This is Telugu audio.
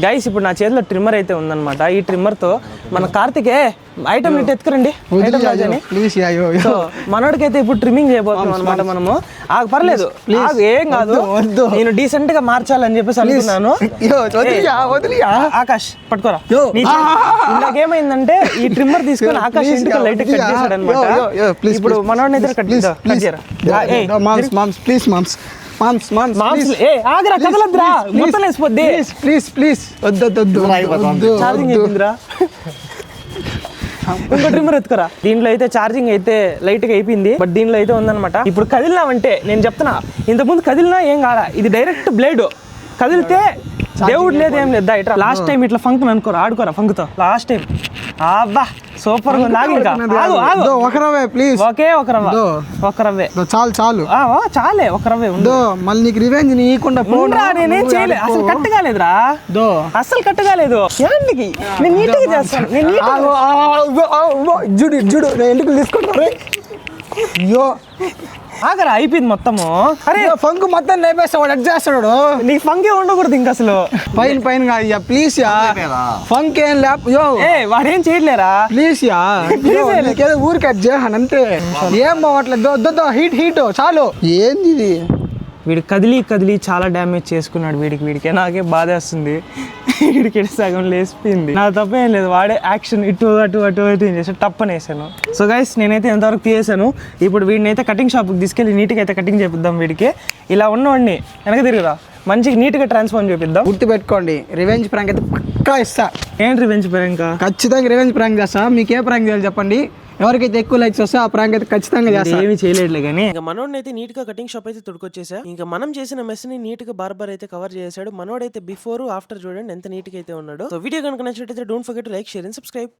గైస్ ఇప్పుడు నా చేతిలో ట్రిమ్మర్ అయితే ఉందన్నమాట. ఈ ట్రిమ్మర్ తో మన కార్తికే ఐటమ్ ఇటు ఎత్తుకురండి. సో మనోడికైతే ఇప్పుడు ట్రిమ్మింగ్ చేయబోతున్నాం అనమాట మనము. పర్లేదు ఏం కాదు, నేను డీసెంట్ గా మార్చాలని చెప్పేసి అనుకున్నాను. ఆకాష్ పట్టుకోరా. ఇలాగేమైందంటే ఈ ట్రిమ్మర్ తీసుకుని ఆకాష్ ఇంటికి లైట్ కట్ చేశాడు అనమాట. ఇప్పుడు మనోడిని అయితే కట్ చేయరా. ఇంకో ట్రిమ్మర్ ఎత్తుకురా. దీంట్లో అయితే ఛార్జింగ్ అయితే లైట్ గా అయిపోయింది, బట్ దీంట్లో అయితే ఉందన్నమాట. ఇప్పుడు కదిలినామంటే నేను చెప్తున్నా, ఇంతకుముందు కదిలినా ఏం కాదా, ఇది డైరెక్ట్ బ్లేడ్. కదిలితే దేవుడు లేదు ఏం లేదా. ఇట్లా లాస్ట్ టైం ఇట్లా ఫంక్ అనుకోరా, ఆడుకోరా ఫంక్ తో లాస్ట్ టైం. అబ్బా సూపర్ గా ఒక రవ్వే ప్లీజ్. ఒకే ఒక రవ్వే చాలు చాలే. ఒక రవ్వే మళ్ళీ నీకు రివెంజ్ నీకుండా నేనేం చేయలేదు. అసలు కట్ కాలేదురా, అసలు కట్ కాలేదు. నేను నీట్గా చేస్తాను. జుడు నేను ఎందుకు తీసుకుంటాను. అయ్యో ఆగరా, అయిపోయింది మొత్తము. అరే ఫంక్ మొత్తం లేపేస్తాడు, అడ్ చేస్తాడు. నీకు ఫంక్ ఏ ఉండకూడదు ఇంక అసలు. పైన ప్లీజ్ యా, ఫంక్ ఏం లేపో. వాడేం చేయలేరా ప్లీజ్ యా. నీకేదో ఊరికి అడ్ చేయాను అంతే. ఏం బావట్లేదు. హీట్ చాలు. ఏంది ఇది? వీడు కదిలి చాలా డ్యామేజ్ చేసుకున్నాడు. వీడికి నాకే బాధ వస్తుంది. వీడికి సగం లేసిపోయింది. నా తప్పేం లేదు, వాడే యాక్షన్ ఇటు అటు చేసి టప్పని వేసాను. సో గైస్ నేనైతే ఎంతవరకు తీసాను. ఇప్పుడు వీడిని అయితే కటింగ్ షాప్కి తీసుకెళ్ళి నీట్గా అయితే కటింగ్ చేపిద్దాం. వీడికి ఇలా ఉన్నవాడిని వెనక తిరుగుదా మంచిగా నీట్గా ట్రాన్స్ఫార్మ్ చేపిద్దాం. గుర్తు పెట్టుకోండి, రివెంజ్ ప్రాంక్ అయితే పక్కా ఇస్తా. ఏంటి రివెంజ్ ప్రాంక్? ఖచ్చితంగా రివెంజ్ ప్రాంక్ చేస్తా. మీకు ఏ ప్రాంక్ చేయాలి చెప్పండి. ఎవరికైతే ఎక్కువ లైక్స్ వస్తే ఆ ప్రాంక్ అయితే ఖచ్చితంగా చేస్తా. ఏమి చేయలేట్లే కానీ ఇంకా మనోడిని అయితే నీట్ గా కటింగ్ షాప్ అయితే తొడుకొచ్చేసా. ఇంకా మనం చేసిన మెస్ ని నీట్ గా బార్బర్ అయితే కవర్ చేశాడు. మనోడైతే బిఫోర్ ఆఫ్టర్ చూడండి ఎంత నీట్ గా అయితే ఉన్నాడు. సో వీడియో కనుక నచ్చినట్లయితే don't forget to like, share and subscribe.